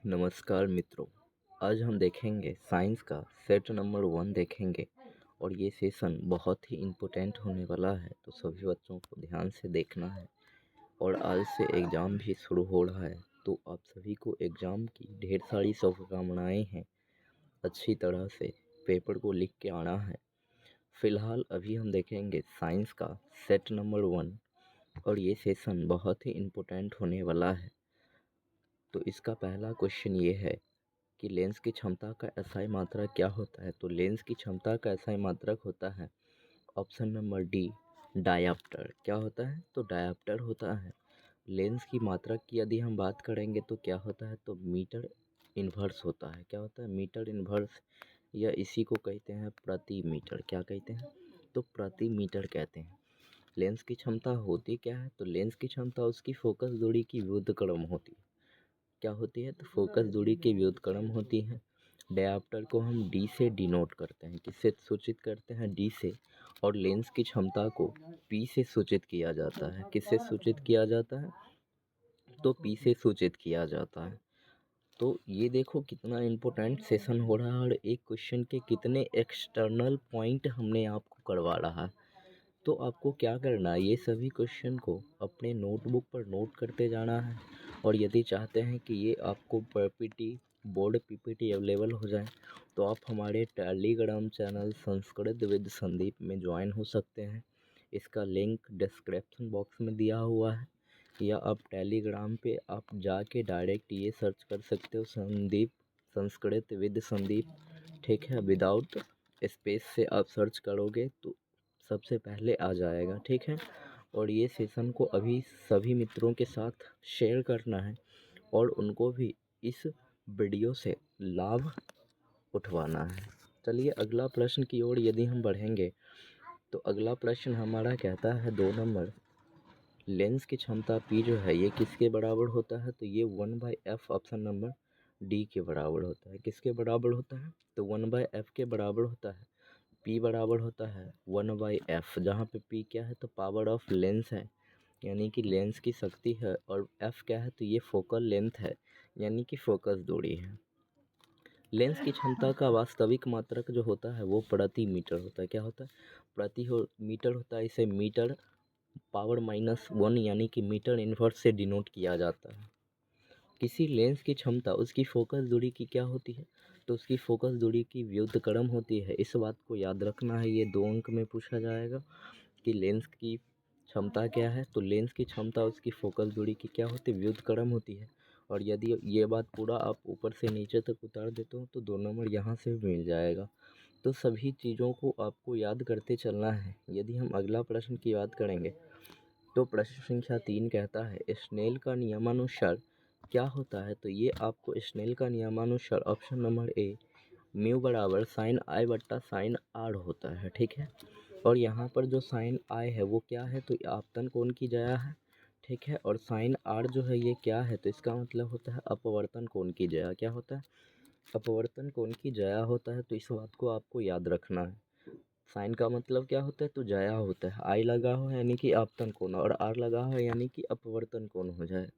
नमस्कार मित्रों। आज हम देखेंगे साइंस का सेट नंबर 1 देखेंगे और ये सेशन बहुत ही इम्पोर्टेंट होने वाला है, तो सभी बच्चों को ध्यान से देखना है। और आज से एग्ज़ाम भी शुरू हो रहा है, तो आप सभी को एग्ज़ाम की ढेर सारी शुभकामनाएं हैं। अच्छी तरह से पेपर को लिख के आना है। फ़िलहाल अभी हम देखेंगे साइंस का सेट नंबर 1 और ये सेशन बहुत ही इम्पोर्टेंट होने वाला है। तो इसका पहला क्वेश्चन ये है कि लेंस की क्षमता का एसआई मात्रक क्या होता है। तो लेंस की क्षमता का एसआई मात्रक होता है ऑप्शन नंबर डी, डायाप्टर। क्या होता है? तो डायाप्टर होता है। लेंस की मात्रक की यदि हम बात करेंगे तो क्या होता है? तो मीटर इन्वर्स होता है। क्या होता है? मीटर इन्वर्स, या इसी को कहते हैं प्रति मीटर। क्या कहते हैं? तो प्रति मीटर कहते हैं। लेंस की क्षमता होती क्या है? तो लेंस की क्षमता उसकी फोकस दूरी की विरुद्ध क्रम होती है। क्या होती है? तो फोकस दूरी की व्युत्क्रम होती है। डायाप्टर को हम डी से डिनोट करते हैं। किससे सूचित करते हैं? डी से। और लेंस की क्षमता को पी से सूचित किया जाता है। किससे सूचित किया जाता है? तो पी से सूचित किया जाता है। तो ये देखो कितना इम्पोर्टेंट सेशन हो रहा है और एक क्वेश्चन के कितने एक्सटर्नल पॉइंट हमने आपको करवा रहा है। तो आपको क्या करना है, ये सभी क्वेश्चन को अपने नोटबुक पर नोट करते जाना है। और यदि चाहते हैं कि ये आपको पीपीटी, बोर्ड पीपीटी अवेलेबल हो जाए, तो आप हमारे Telegram channel Sanskrit with Sandeep में ज्वाइन हो सकते हैं। इसका लिंक डिस्क्रिप्शन बॉक्स में दिया हुआ है, या आप टेलीग्राम पे आप जाके डायरेक्ट ये सर्च कर सकते हो, संदीप, संस्कृत विद संदीप। ठीक है, विदाउट स्पेस से आप सर्च करोगे तो सबसे पहले आ जाएगा। ठीक है, और ये सेशन को अभी सभी मित्रों के साथ शेयर करना है और उनको भी इस वीडियो से लाभ उठवाना है। चलिए अगला प्रश्न की ओर यदि हम बढ़ेंगे, तो अगला प्रश्न हमारा कहता है 2 नंबर, लेंस की क्षमता पी जो है ये किसके बराबर होता है? तो ये 1/f ऑप्शन नंबर डी के बराबर होता है। किसके बराबर होता है? तो 1/f के बराबर होता है। पी बराबर होता है 1/f, जहाँ पे पी क्या है? तो पावर ऑफ लेंस है, यानी कि लेंस की शक्ति है। और एफ क्या है? तो ये फोकल लेंथ है, यानी कि फोकस दूरी है। लेंस की क्षमता का वास्तविक मात्रक जो होता है वो प्रति मीटर होता है। क्या होता है? मीटर होता है। इसे मीटर पावर -1 यानी कि मीटर इन्वर्स से डिनोट किया जाता है। किसी लेंस की क्षमता उसकी फोकस दूरी की क्या होती है? तो उसकी फोकस दूरी की व्युत्क्रम होती है। इस बात को याद रखना है, ये 2 अंक में पूछा जाएगा कि लेंस की क्षमता क्या है। तो लेंस की क्षमता उसकी फोकस दूरी की क्या होती है? व्युत्क्रम होती है। और यदि ये बात पूरा आप ऊपर से नीचे तक उतार देते हो तो 2 नंबर यहाँ से मिल जाएगा। तो सभी चीज़ों को आपको याद करते चलना है। यदि हम अगला प्रश्न की बात करेंगे, तो प्रश्न संख्या 3 कहता है स्नेल का नियमानुसार क्या होता है? तो ये आपको स्नेल का नियमानुसार ऑप्शन नंबर ए, म्यू बराबर साइन आई बट्टा साइन आर होता है। ठीक है, और यहाँ पर जो साइन आई है वो क्या है? तो आपतन कोण की ज्या है। ठीक है, और साइन आर जो है ये क्या है? तो इसका मतलब होता है अपवर्तन कोण की ज्या। क्या होता है? अपवर्तन कोण की ज्या होता है। तो इस बात को आपको याद रखना है। साइन का मतलब क्या होता है? तो ज्या होता है। आई लगा हो यानी कि आपतन कोण, और आर लगा हो यानी कि अपवर्तन कोण हो जाए।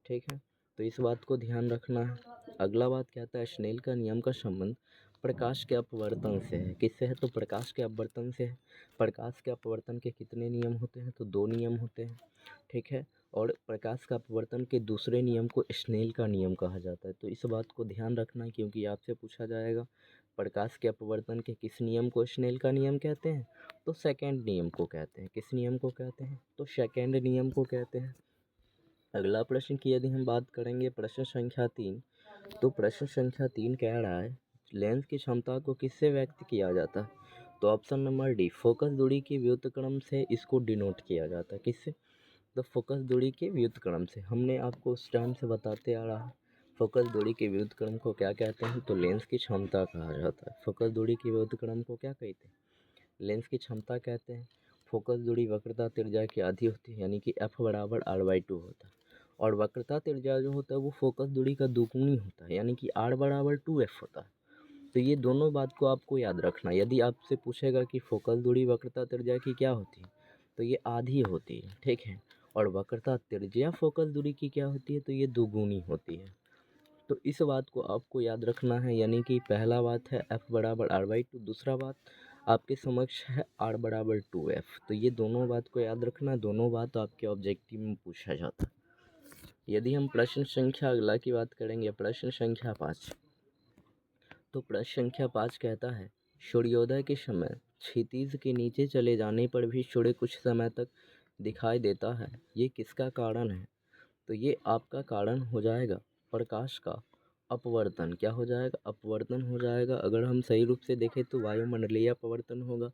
ठीक है, तो इस बात को ध्यान रखना है। अगला बात कहता है स्नेल का नियम का संबंध प्रकाश के अपवर्तन से है। किससे है? तो प्रकाश के अपवर्तन से है। प्रकाश के अपवर्तन के कितने नियम होते हैं? तो 2 नियम होते हैं। ठीक है, और प्रकाश का अपवर्तन के दूसरे नियम को स्नेल का नियम कहा जाता है। तो इस बात को ध्यान रखना है, क्योंकि आपसे पूछा जाएगा प्रकाश के अपवर्तन के किस नियम को स्नेल का नियम कहते हैं? तो सेकेंड नियम को कहते हैं। किस नियम को कहते हैं? तो सेकेंड नियम को कहते हैं। अगला प्रश्न की यदि हम बात करेंगे, प्रश्न संख्या 3, तो प्रश्न संख्या 3 कह रहा है लेंस की क्षमता को किससे व्यक्त किया जाता है? तो ऑप्शन नंबर डी, फोकस दूरी की व्युत्क्रम से इसको डिनोट किया जाता है। किससे? तो फोकस दूरी के व्युत्क्रम से। हमने आपको उस टाइम से बताते आ रहा है फोकस दूरी के व्युत्क्रम को क्या कहते हैं? तो लेंस की क्षमता कहा जाता है। फोकस दूरी के व्युत्क्रम को क्या कहते हैं? लेंस की क्षमता कहते हैं। फोकस दूरी वक्रता त्रिज्या की आधी होती है, यानी कि एफ बराबर r/2 होता है। और वक्रता त्रिज्या जो होता है वो फोकस दूरी का दुगुनी होता है, यानी कि r बराबर 2f होता है। तो ये दोनों बात को आपको याद रखना। यदि आपसे पूछेगा कि फोकस दूरी वक्रता त्रिज्या की क्या होती है, तो ये आधी होती है। ठीक है, और वक्रता त्रिज्या फोकस दूरी की क्या होती है? तो ये दुगुनी होती है। तो इस बात को आपको याद रखना है, यानी कि पहला बात है F बराबर R/2, दूसरा बात आपके समक्ष है R बराबर 2F। तो ये दोनों बात को याद रखना, दोनों बात आपके ऑब्जेक्टिव में पूछा जाता है। यदि हम प्रश्न संख्या अगला की बात करेंगे, प्रश्न संख्या 5, तो प्रश्न संख्या 5 कहता है सूर्योदय के समय क्षितिज के नीचे चले जाने पर भी सूर्य कुछ समय तक दिखाई देता है, ये किसका कारण है? तो ये आपका कारण हो जाएगा प्रकाश का अपवर्तन। क्या हो जाएगा? अपवर्तन हो जाएगा। अगर हम सही रूप से देखें तो वायुमंडलीय अपवर्तन होगा,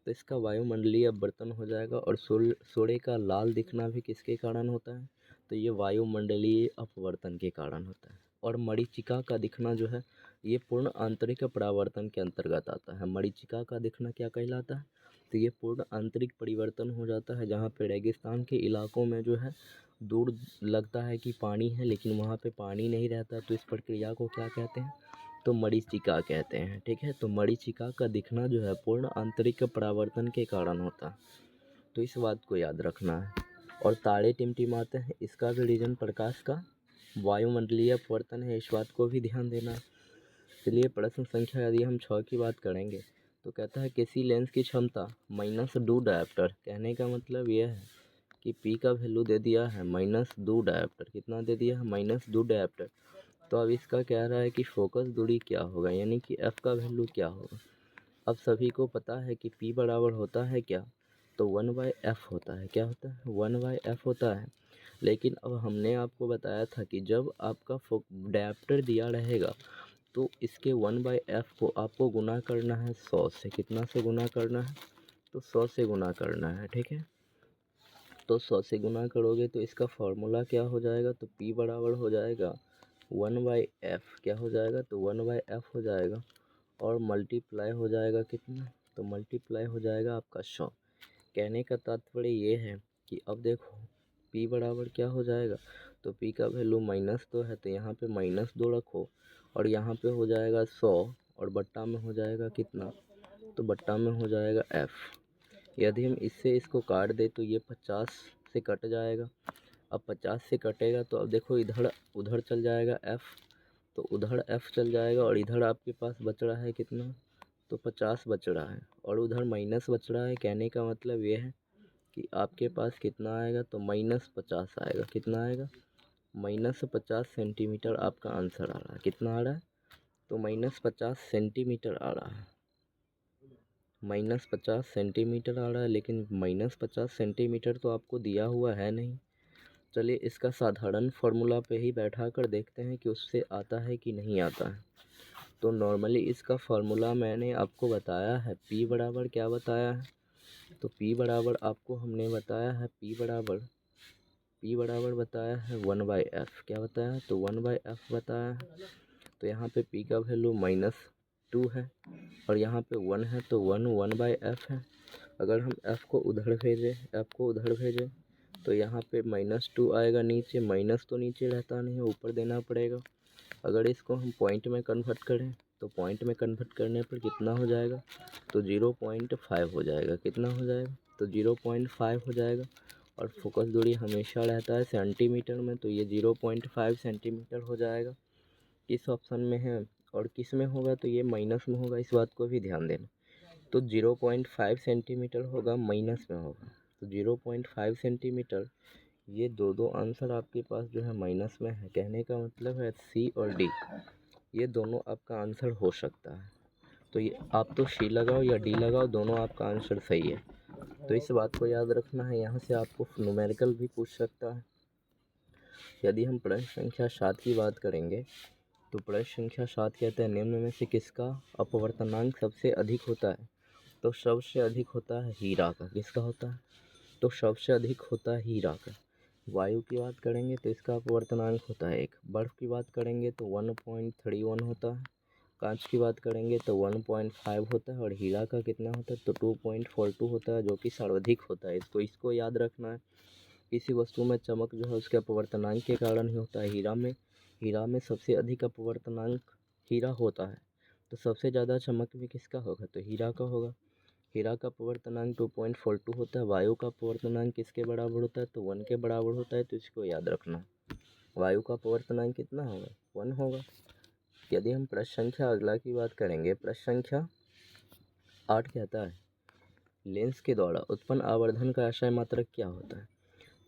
तो इसका वायुमंडलीय अपवर्तन हो जाएगा। और सूर्य का लाल दिखना भी किसके कारण होता है? तो ये वायुमंडलीय अपवर्तन के कारण होता है। और मरीचिका का दिखना जो है ये पूर्ण आंतरिक परावर्तन के अंतर्गत आता है। मरीचिका का दिखना क्या कहलाता है? तो ये पूर्ण आंतरिक परिवर्तन हो जाता है, जहाँ पे रेगिस्तान के इलाकों में जो है दूर लगता है कि पानी है, लेकिन वहाँ पे पानी नहीं रहता। तो इस प्रक्रिया को क्या कहते हैं? तो मरीचिका कहते हैं। ठीक है, तो मरीचिका का दिखना जो है पूर्ण आंतरिक परावर्तन के कारण होता है, तो इस बात को याद रखना है। और तारे टिमटिमाते हैं, इसका भी रीजन प्रकाश का वायुमंडलीय अपवर्तन है, इस बात को भी ध्यान देना। चलिए प्रश्न संख्या यदि हम 6 की बात करेंगे, तो कहता है किसी लेंस की क्षमता -2 डायोप्टर। कहने का मतलब यह है कि P का वैल्यू दे दिया है -2 डायोप्टर। कितना दे दिया है? -2 डायोप्टर। तो अब इसका कह रहा है कि फोकस दूरी क्या होगा, यानी कि F का वैल्यू क्या होगा। अब सभी को पता है कि P बराबर होता है क्या? तो 1/F होता है। क्या होता है? 1/F होता है। लेकिन अब हमने आपको बताया था कि जब आपका डायोप्टर दिया रहेगा तो इसके 1/F को आपको गुना करना है 100 से। कितना से गुना करना है? तो 100 से गुना करना है। ठीक है, तो 100 से गुना करोगे तो इसका फॉर्मूला क्या हो जाएगा? तो P बराबर हो जाएगा 1/F। क्या हो जाएगा? तो 1/F हो जाएगा। और मल्टीप्लाई हो जाएगा कितना? तो मल्टीप्लाई हो जाएगा आपका 100। कहने का तात्पर्य ये है कि अब देखो P बराबर क्या हो जाएगा? तो P का वैल्यू -2 है, तो यहाँ पे -2 रखो और यहाँ पे हो जाएगा 100 और बट्टा में हो जाएगा कितना? तो बट्टा में हो जाएगा F। यदि हम इससे इसको काट दें तो ये 50 से कट जाएगा। अब 50 से कटेगा तो अब देखो इधर उधर चल जाएगा F, तो उधर F चल जाएगा और इधर आपके पास बच रहा है कितना? तो 50 बच रहा है और उधर माइनस बच रहा है। कहने का मतलब ये है कि आपके पास कितना आएगा? तो -50 आएगा। कितना आएगा? -50 सेंटीमीटर आपका आंसर आ रहा है। कितना आ रहा है? तो -50 सेंटीमीटर आ रहा है। -50 सेंटीमीटर आ रहा है, लेकिन -50 सेंटीमीटर तो आपको दिया हुआ है नहीं। चलिए इसका साधारण फार्मूला पे ही बैठा कर देखते हैं कि उससे आता है कि नहीं आता है। तो नॉर्मली इसका फार्मूला मैंने आपको बताया है, P बराबर क्या बताया है? तो P बराबर आपको हमने बताया है P बराबर बताया है 1/F। क्या बताया है? तो 1/F बताया है। तो यहाँ पे P का वैल्यू -2 है और यहाँ पे 1 है, तो 1/F है। अगर हम F को उधर भेजें तो यहाँ पे -2 आएगा नीचे। माइनस तो नीचे रहता नहीं है, ऊपर देना पड़ेगा। अगर इसको हम पॉइंट में कन्वर्ट करें तो पॉइंट में कन्वर्ट करने पर कितना हो जाएगा? तो 0.5 हो जाएगा। कितना हो जाएगा? तो 0.5 हो जाएगा। और फोकस दूरी हमेशा रहता है सेंटीमीटर में, तो ये 0.5 सेंटीमीटर हो जाएगा। किस ऑप्शन में है और किस में होगा? तो ये माइनस में होगा, इस बात को भी ध्यान देना। तो 0.5 सेंटीमीटर होगा, माइनस में होगा। तो 0.5 सेंटीमीटर, ये दो आंसर आपके पास जो है माइनस में है। कहने का मतलब है C और D ये दोनों आपका आंसर हो सकता है। तो ये आप तो C लगाओ या D लगाओ, दोनों आपका आंसर सही है। तो इस बात को याद रखना है। यहाँ से आपको न्यूमेरिकल भी पूछ सकता है। यदि हम प्रश्न संख्या 7 की बात करेंगे, तो प्रश्न संख्या 7 कहते हैं निम्न में से किसका अपवर्तनांक सबसे अधिक होता है? तो सबसे अधिक होता है हीरा का। किसका होता है? तो सबसे अधिक होता है हीरा का। वायु की बात करेंगे तो इसका अपवर्तनांक होता है 1। बर्फ़ की बात करेंगे तो 1.31 होता है। कांच की बात करेंगे तो 1.5 होता है और हीरा का कितना होता है? तो 2.42 होता है, जो कि सर्वाधिक होता है। इसको याद रखना है। किसी वस्तु में चमक जो है उसके अपवर्तनांक के कारण ही होता है। हीरा में सबसे अधिक अपवर्तनांक हीरा होता है। तो सबसे ज़्यादा चमक भी किसका होगा? तो हीरा का होगा। हीरा का अपवर्तनांक 2.42 होता है। वायु का अपवर्तनांक किसके बराबर होता है? तो 1 के बराबर होता है। तो इसको याद रखना। वायु का अपवर्तनांक कितना होगा, 1 होगा। यदि हम प्रश्न संख्या अगला की बात करेंगे, प्रश्न संख्या 8 कहता है लेंस के द्वारा उत्पन्न आवर्धन का आशय मात्रक क्या होता है।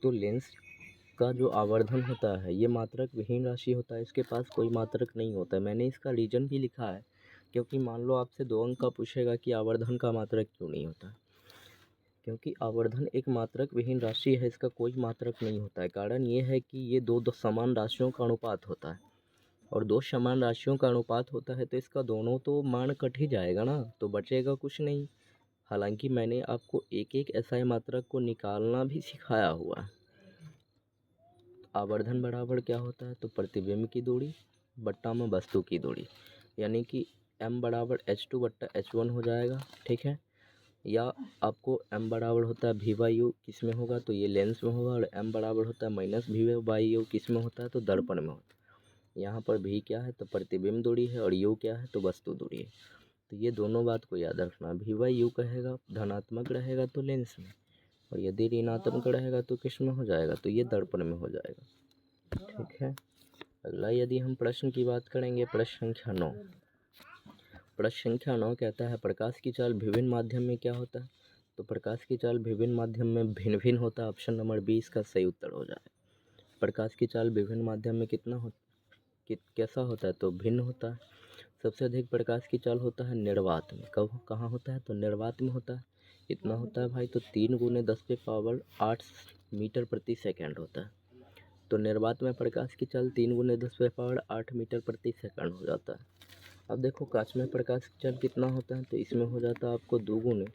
तो लेंस का जो आवर्धन होता है ये मात्रक विहीन राशि होता है, इसके पास कोई मात्रक नहीं होता है। मैंने इसका रीजन भी लिखा है, क्योंकि मान लो आपसे 2 अंक का पूछेगा कि आवर्धन का मात्रक क्यों नहीं होता है, क्योंकि आवर्धन एक मात्रक विहीन राशि है, इसका कोई मात्रक नहीं होता है। कारण ये है कि ये दो समान राशियों का अनुपात होता है, और 2 समान राशियों का अनुपात होता है तो इसका दोनों तो मान कट ही जाएगा ना, तो बचेगा कुछ नहीं। हालांकि मैंने आपको एक एक SI मात्रक को निकालना भी सिखाया हुआ है। आवर्धन बराबर क्या होता है, तो प्रतिबिंब की दूरी बट्टा में वस्तु की दूरी, यानी कि m बराबर h2 बट्टा h1 हो जाएगा, ठीक है। या आपको m बराबर होता है v/u, किस में होगा, तो ये लेंस में होगा, और m बराबर होता है माइनस v/u, किस में होता है, तो दर्पण में होता है। यहाँ पर v क्या है, तो प्रतिबिंब दूरी है, और u क्या है, तो वस्तु दूरी है। तो ये दोनों बात को याद रखना, v/u कहेगा धनात्मक रहेगा तो लेंस में, और यदि ऋणात्मक रहेगा तो किस में हो जाएगा, तो ये दर्पण में हो जाएगा, ठीक है। अगला यदि हम प्रश्न की बात करेंगे, प्रश्न संख्या 9। प्रश्न संख्या 9 कहता है प्रकाश की चाल विभिन्न माध्यम में क्या होता है। तो प्रकाश की चाल विभिन्न माध्यम में भिन्न भिन्न होता है, ऑप्शन नंबर 20 का सही उत्तर हो जाएगा। प्रकाश की चाल विभिन्न माध्यम में कितना कैसा होता है, तो भिन्न होता है। सबसे अधिक प्रकाश की चाल होता है निर्वात में। कहाँ होता है, तो निर्वात में होता है। कितना होता है भाई, तो 3 × 10⁸ मीटर प्रति सेकंड होता है। तो निर्वात में प्रकाश की चाल 3 × 10⁸ मीटर प्रति सेकंड हो जाता है। अब देखो कांच में प्रकाश की चाल कितना होता है, तो इसमें हो जाता है आपको 2 ×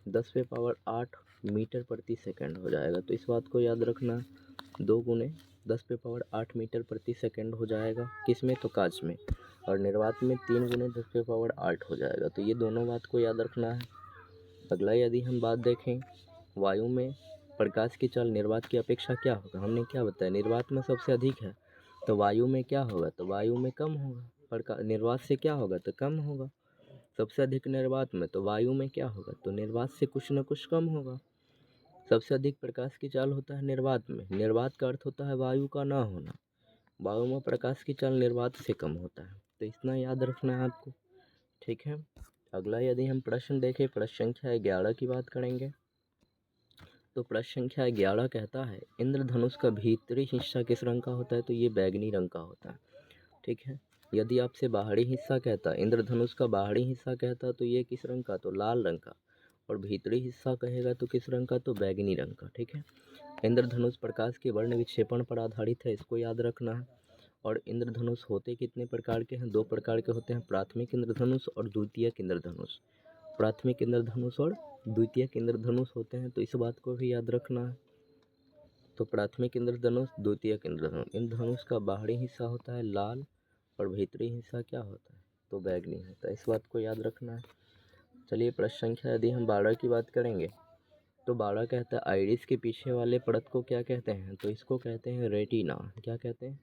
10⁸ मीटर प्रति सेकंड हो जाएगा। तो इस बात को याद रखना, 2 × 10⁸ मीटर प्रति सेकंड हो जाएगा, किस में, तो कांच में, और निर्वात में 3 × 10⁸ हो जाएगा। तो ये दोनों बात को याद रखना है। अगला यदि हम बात देखें, वायु में प्रकाश की चाल निर्वात की अपेक्षा क्या होगा। हमने क्या बताया, निर्वात में सबसे अधिक है, तो वायु में क्या होगा, तो वायु में कम होगा। निर्वात से क्या होगा, तो कम होगा। सबसे अधिक निर्वात में, तो वायु में क्या होगा, तो निर्वात से कुछ न कुछ कम होगा। सबसे अधिक प्रकाश की चाल होता है निर्वात में। निर्वात का अर्थ होता है वायु का ना होना। वायु में प्रकाश की चाल निर्वात से कम होता है, तो इतना याद रखना है आपको, ठीक है। अगला यदि हम प्रश्न देखें, प्रश्न संख्या 11 की बात करेंगे, तो प्रश्न संख्या 11 कहता है इंद्रधनुष का भीतरी हिस्सा किस रंग का होता है। तो ये बैगनी रंग का होता है, ठीक है। यदि आपसे बाहरी हिस्सा कहता, इंद्रधनुष का बाहरी हिस्सा कहता, तो ये किस रंग का, तो लाल रंग का, और भीतरी हिस्सा कहेगा तो किस रंग का, तो बैगनी रंग का, ठीक है। इंद्रधनुष प्रकाश के वर्ण विक्षेपण पर आधारित है, इसको याद रखना है। और इंद्रधनुष होते कितने प्रकार के हैं, 2 प्रकार के होते हैं, प्राथमिक इंद्रधनुष और द्वितीयक इंद्रधनुष। प्राथमिक इंद्रधनुष और द्वितीयक इंद्रधनुष होते हैं, तो इस बात को भी याद रखना है। तो प्राथमिक इंद्रधनुष, द्वितीयक इंद्रधनुष, इंद्रधनुष का बाहरी हिस्सा होता है लाल, और भीतरी हिस्सा क्या होता है, तो बैगनी होता है, इस बात को याद रखना है। चलिए प्रश्न संख्या यदि हम 12 की बात करेंगे, तो 12 कहता है आइरिस के पीछे वाले परत को क्या कहते हैं। तो इसको कहते हैं रेटिना। क्या कहते हैं,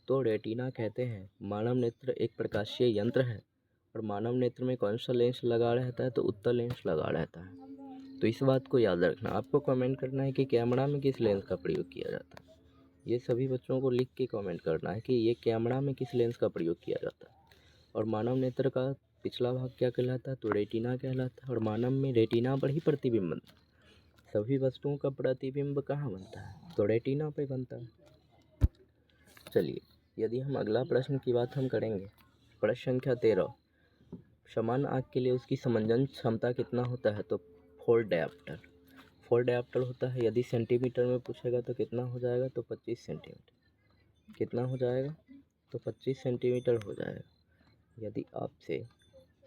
तो रेटिना कहते हैं। मानव नेत्र एक प्रकाशीय यंत्र है, और मानव नेत्र में कौन सा लेंस लगा रहता है, तो उत्तल लेंस लगा रहता है। तो इस बात को याद रखना। आपको कमेंट करना है कि कैमरा में किस लेंस का प्रयोग किया जाता है। ये सभी बच्चों को लिख के कमेंट करना है कि ये कैमरा में किस लेंस का प्रयोग किया जाता है। और मानव नेत्र का पिछला भाग क्या कहलाता है, तो रेटिना कहलाता है। और मानव में रेटिना पर ही प्रतिबिंब बनता है। सभी वस्तुओं का प्रतिबिंब कहाँ बनता है, तो रेटिना पे बनता है। चलिए यदि हम अगला प्रश्न की बात हम करेंगे, प्रश्न संख्या 13, समान आँख के लिए उसकी समंजन क्षमता कितना होता है, तो 4 डायोप्टर। 4 डायोप्टर होता है। यदि सेंटीमीटर में पूछेगा तो कितना हो जाएगा, तो 25 सेंटीमीटर। कितना हो जाएगा, तो 25 सेंटीमीटर हो जाएगा। यदि आपसे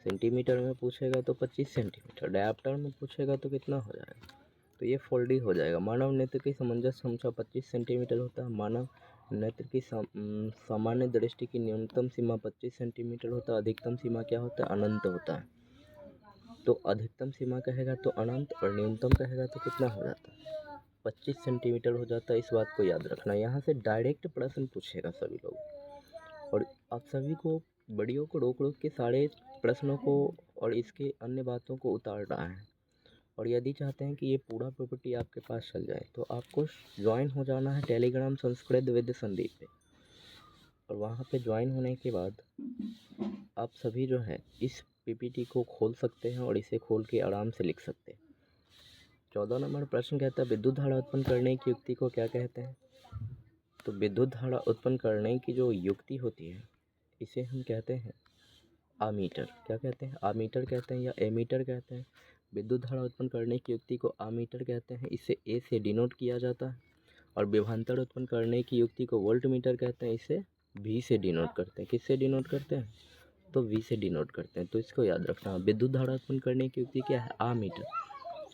सेंटीमीटर में पूछेगा तो 25 सेंटीमीटर, डायोप्टर में पूछेगा तो कितना हो जाएगा, तो ये फोल्ड ही हो जाएगा। मानव नेत्र की समंजस क्षमता 25 सेंटीमीटर होता है। मानव नेत्र की सामान्य दृष्टि की न्यूनतम सीमा 25 सेंटीमीटर होता है। अधिकतम सीमा क्या होता है, अनंत होता है। तो अधिकतम सीमा कहेगा तो अनंत, और न्यूनतम कहेगा तो कितना हो जाता है, 25 सेंटीमीटर हो जाता है। इस बात को याद रखना। यहाँ से डायरेक्ट प्रश्न पूछेगा सभी लोग, और आप सभी को वीडियो को रोक रोक के सारे प्रश्नों को और इसके अन्य बातों को उतारना है, और यदि चाहते हैं कि ये पूरा प्रॉपर्टी आपके पास चल जाए तो आपको ज्वाइन हो जाना है टेलीग्राम संस्कृत विद संदीप पे। और वहाँ पे ज्वाइन होने के बाद आप सभी जो है इस पीपीटी को खोल सकते हैं और इसे खोल के आराम से लिख सकते हैं। 14 नंबर प्रश्न कहता है विद्युत धारा उत्पन्न करने की युक्ति को क्या कहते हैं। तो विद्युत धारा उत्पन्न करने की जो युक्ति होती है इसे हम कहते हैं आमीटर। क्या कहते हैं? आमीटर कहते हैं या एमीटर कहते हैं। विद्युत धारा उत्पन्न करने की युक्ति को आमीटर कहते हैं, इसे ए से डिनोट किया जाता है। और विभवांतर उत्पन्न करने की युक्ति को वोल्ट मीटर कहते हैं, इसे वी से डिनोट करते हैं। किससे डिनोट करते हैं? तो वी से डिनोट करते हैं। तो इसको याद रखना, विद्युत धारा उत्पन्न करने की युक्ति क्या है? आमीटर।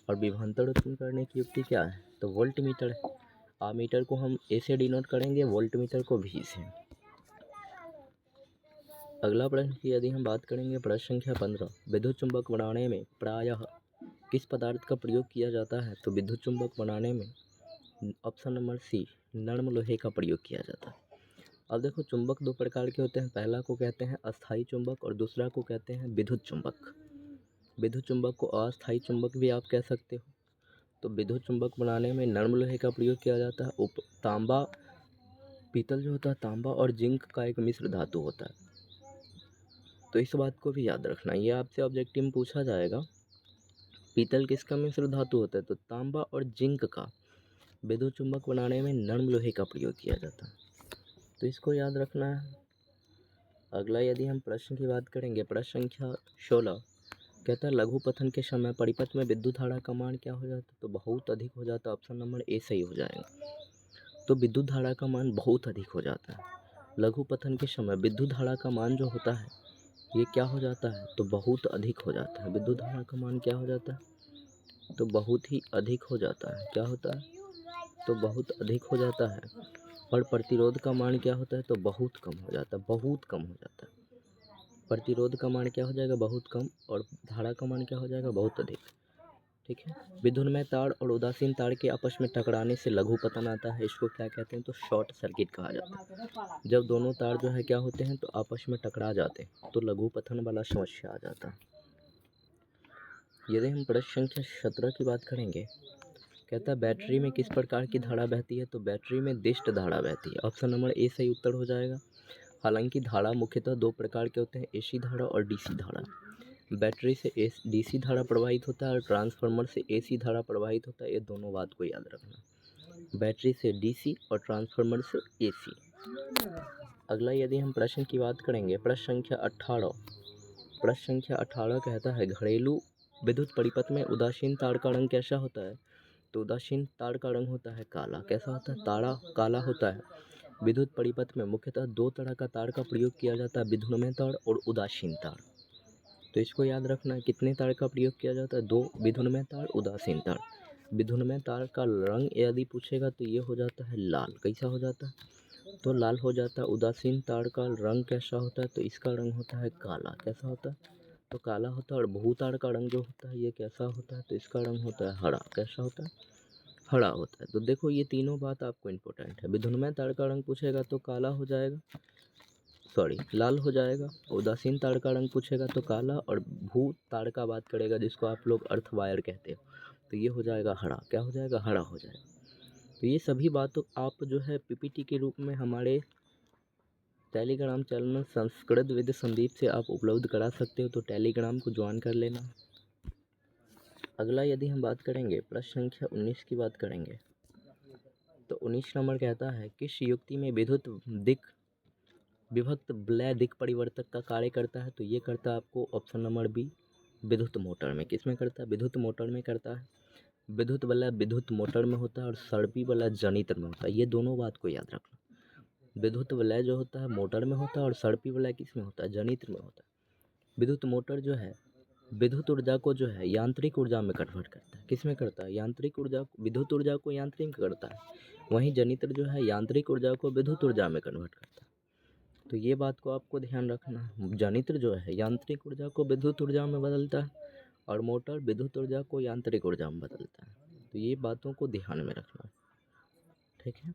और विभवांतर उत्पन्न करने की युक्ति क्या है? तो वोल्ट मीटर है। आमीटर को हम ए से डिनोट करेंगे, वोल्ट मीटर को वी से। अगला प्रश्न की यदि हम बात करेंगे, प्रश्न संख्या 15, विद्युत चुंबक बनाने में प्रायः किस पदार्थ का प्रयोग किया जाता है। तो विद्युत चुंबक बनाने में ऑप्शन नंबर सी, नरम लोहे का प्रयोग किया जाता है। अब देखो, चुंबक दो प्रकार के होते हैं। पहला को कहते हैं अस्थायी चुंबक और दूसरा को कहते हैं विद्युत चुंबक। विद्युत चुंबक को अस्थायी चुंबक भी आप कह सकते हो। तो विद्युत चुंबक बनाने में नरम लोहे का प्रयोग किया जाता है। तांबा, पीतल जो होता है तांबा और जिंक का एक मिश्र धातु होता है। तो इस बात को भी याद रखना, ये आपसे ऑब्जेक्टिव में पूछा जाएगा। पीतल किसका मिश्र धातु होता है? तो तांबा और जिंक का। विद्युत चुंबक बनाने में नरम लोहे का प्रयोग किया जाता है, तो इसको याद रखना है। अगला यदि हम प्रश्न की बात करेंगे, प्रश्न संख्या 16 कहता है लघु पथन के समय परिपथ में विद्युत धारा का मान क्या हो जाता है। तो बहुत अधिक हो जाता है। ऑप्शन नंबर ए सही हो जाएगा। तो विद्युत धारा का मान बहुत अधिक हो जाता है। लघु पथन के समय विद्युत धारा का मान जो होता है ये क्या हो जाता है? तो बहुत अधिक हो जाता है। विद्युत धारा का मान क्या हो जाता है? तो बहुत ही अधिक हो जाता है। क्या होता है? तो बहुत अधिक हो जाता है। और प्रतिरोध का मान क्या होता है? तो बहुत कम हो जाता है। बहुत कम हो जाता है। प्रतिरोध का मान क्या हो जाएगा? बहुत कम। और धारा का मान क्या हो जाएगा? बहुत अधिक। ठीक है। विद्युन्मय तार और उदासीन तार के आपस में टकराने से लघु पतन आता है, इसको क्या कहते हैं? तो शॉर्ट सर्किट कहा जाता है। जब दोनों तार जो है क्या होते हैं? तो आपस में टकरा जाते हैं तो लघु पतन वाला समस्या आ जाता है। यदि हम प्रश्न संख्या 17 की बात करेंगे, कहता है बैटरी में किस प्रकार की धारा बहती है। तो बैटरी में दिष्ट धारा बहती है। ऑप्शन नंबर ए सही उत्तर हो जाएगा। हालांकि धारा मुख्यतः दो प्रकार के होते हैं, एसी धारा और डीसी धारा। बैटरी से डीसी धारा प्रवाहित होता है और ट्रांसफार्मर से एसी धारा प्रवाहित होता है। ये दोनों बात को याद रखना, बैटरी से डीसी और ट्रांसफार्मर से एसी। अगला यदि हम प्रश्न की बात करेंगे, प्रश्न संख्या 18। प्रश्न संख्या 18 कहता है घरेलू विद्युत परिपथ में उदासीन तार का रंग कैसा होता है। तो उदासीन तार का रंग होता है काला। कैसा होता है? तारा काला होता है। विद्युत परिपथ में मुख्यतः दो तरह का तार का प्रयोग किया जाता है, विद्युन्मय तार और उदासीन तार। तो इसको याद रखना है, कितने तार का प्रयोग किया जाता है? दो, विद्युन्मय तार, उदासीन तार। विद्युन्मय तार का रंग यदि पूछेगा तो ये हो जाता है लाल। कैसा हो जाता है? तो लाल हो जाता है। उदासीन तार का रंग कैसा होता है? तो इसका रंग होता है काला। कैसा होता है? तो काला होता है। और भू तार का रंग जो होता है ये कैसा होता है? तो इसका रंग होता है हरा। कैसा होता है? हरा होता है। तो देखो ये तीनों बात आपको इम्पोर्टेंट है। विद्युन्मय तार का रंग पूछेगा तो काला हो जाएगा, लाल हो जाएगा। उदासीन तार का रंग पूछेगा तो काला, और भू तार का बात करेगा जिसको आप लोग अर्थ वायर कहते हो तो ये हो जाएगा हरा। क्या हो जाएगा? हरा हो जाएगा। तो ये सभी बातों आप जो है पीपीटी के रूप में हमारे Telegram channel Sanskrit with Sandeep से आप उपलब्ध करा सकते हो, तो टेलीग्राम को ज्वाइन कर लेना। अगला यदि हम बात करेंगे, प्रश्न संख्या 19 की बात करेंगे, तो 19 नंबर कहता है किस युक्ति में विद्युत दिक विभक्त वलय दिक परिवर्तक का कार्य करता है। तो ये करता है आपको ऑप्शन नंबर बी, विद्युत मोटर में। किस में करता है? विद्युत मोटर में करता है। विद्युत वलय विद्युत मोटर में होता है और सर्पी वलय जनित्र में होता है। ये दोनों बात को याद रखना। विद्युत वलय जो होता है मोटर में होता है और सर्पी वलय किस में होता है? जनित्र में होता है। विद्युत मोटर जो है विद्युत ऊर्जा को जो है यांत्रिक ऊर्जा में कन्वर्ट करता है। किस में करता है? यांत्रिक ऊर्जा, विद्युत ऊर्जा को यांत्रिक करता है। वहीं जनित्र जो है यांत्रिक ऊर्जा को विद्युत ऊर्जा में कन्वर्ट करता है। तो ये बात को आपको ध्यान रखना है। जनित्र जो है यांत्रिक ऊर्जा को विद्युत ऊर्जा में बदलता है और मोटर विद्युत ऊर्जा को यांत्रिक ऊर्जा में बदलता है। तो ये बातों को ध्यान में रखना, ठीक है।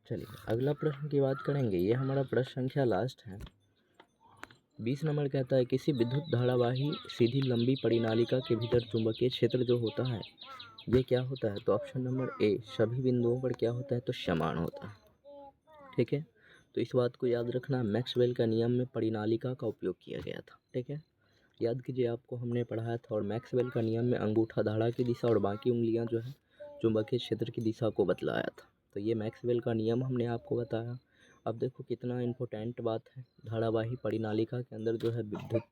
चलिए अगला प्रश्न की बात करेंगे। ये हमारा प्रश्न संख्या लास्ट है। 20 नंबर कहता है किसी विद्युत धारावाही सीधी लंबी परिनालिका के भीतर चुंबकीय क्षेत्र जो होता है ये क्या होता है, तो ऑप्शन नंबर ए सभी बिंदुओं पर क्या होता है, तो समान होता है। ठीक है, तो इस बात को याद रखना, मैक्सवेल का नियम में परिनालिका का उपयोग किया गया था। ठीक है, याद कीजिए आपको हमने पढ़ाया था। और मैक्सवेल का नियम में अंगूठा धारा की दिशा और बाकी उंगलियां जो है चुंबकीय क्षेत्र की दिशा को बतलाया था। तो ये मैक्सवेल का नियम हमने आपको बताया। अब देखो कितना इम्पोर्टेंट बात है, धारावाही परिनालिका के अंदर जो है विद्युत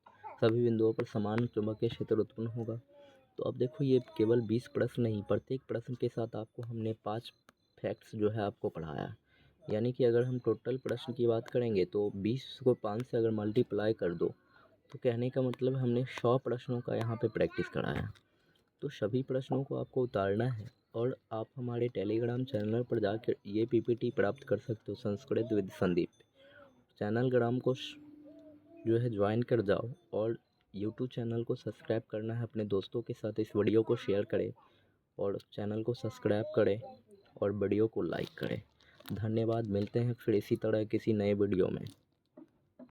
सभी बिंदुओं पर समान चुंबकीय क्षेत्र उत्पन्न होगा। तो अब देखो ये केवल 20 प्रश्न नहीं, प्रत्येक प्रश्न के साथ आपको हमने 5 फैक्ट्स जो है आपको पढ़ाया। यानी कि अगर हम टोटल प्रश्न की बात करेंगे तो 20 को 5 से अगर मल्टीप्लाई कर दो तो कहने का मतलब हमने 100 प्रश्नों का यहाँ पे प्रैक्टिस कराया। तो सभी प्रश्नों को आपको उतारना है और आप हमारे टेलीग्राम चैनल पर जाकर ये पीपीटी प्राप्त कर सकते हो, संस्कृत विद संदीप। चैनल ग्राम को जो है ज्वाइन कर जाओ और यूट्यूब चैनल को सब्सक्राइब करना है। अपने दोस्तों के साथ इस वीडियो को शेयर करें और चैनल को सब्सक्राइब करें और वीडियो को लाइक करें। धन्यवाद, मिलते हैं फिर इसी तरह किसी नए वीडियो में।